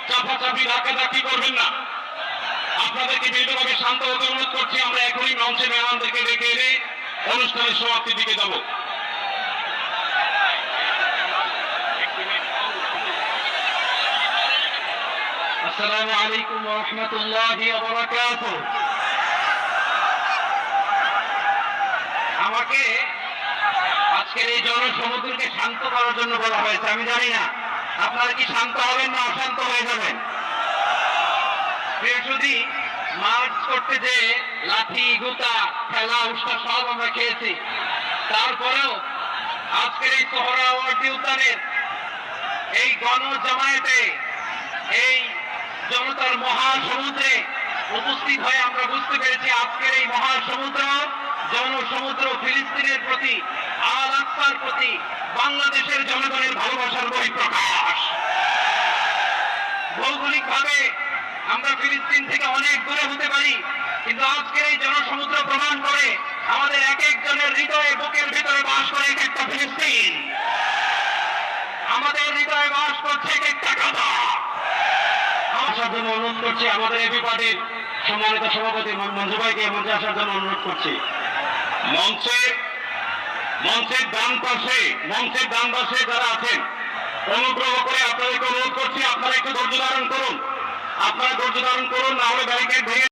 চাপাচাপি ধাক্কাধাক্কি করবেন না। আপনাদেরকে বিনীতভাবে শান্ত হতে অনুরোধ করছি। আমরা এখনই মঞ্চে মেহমানদেরকে ডেকে এনে অনুষ্ঠানের সমাপ্তির দিকে যাব। আসসালামু আলাইকুম ওয়া রাহমাতুল্লাহি ওয়া বারাকাতুহু। আমাকে আজকের এই জনসমুদ্রকে শান্ত করার জন্য বলা হয়েছে। আমি জানি না আপনারা কি শান্ত হবেন না অশান্ত হয়ে যাবেন। বৃহস্পতি মার্চ করতে যে লাঠি গুতা খেলা উষ্টা সব আমরা খেয়েছি, তারপরেও আজকের এই সোহরাওয়ার্দী উদ্যানের এই গণজামায়াতে এই জনতার মহাসমুদ্রে উপস্থিত হয়ে আমরা বুঝতে পেরেছি আজকের এই মহাসমুদ্র জনসমুদ্র ফিলিস্তিনের প্রতি, আল আকসার প্রতি বাংলাদেশের জনগণের ভালোবাসার বহিঃপ্রকাশ। ভৌগোলিকভাবে আমরা ফিলিস্তিন থেকে অনেক দূরে হতে পারি, কিন্তু আজকের এই জনসমুদ্র প্রমাণ করে আমাদের এক একজনের হৃদয়ে বুকের ভিতরে বাস করে এক একটা ফিলিস্তিন। আমাদের হৃদয়ে বাস করছে এক একটা কথা। আসার জন্য অনুরোধ করছি আমাদের এবি পার্টির সম্মানিত সভাপতি মঞ্জু ভাইকে মঞ্চে আসার জন্য অনুরোধ করছি। মঞ্চের ডান পাশে যারা আছেন অনুগ্রহ করে আপনাদেরকে অনুরোধ করছি আপনারা একটু ধৈর্য ধারণ করুন। না হলে ব্যারিকেড ভেঙে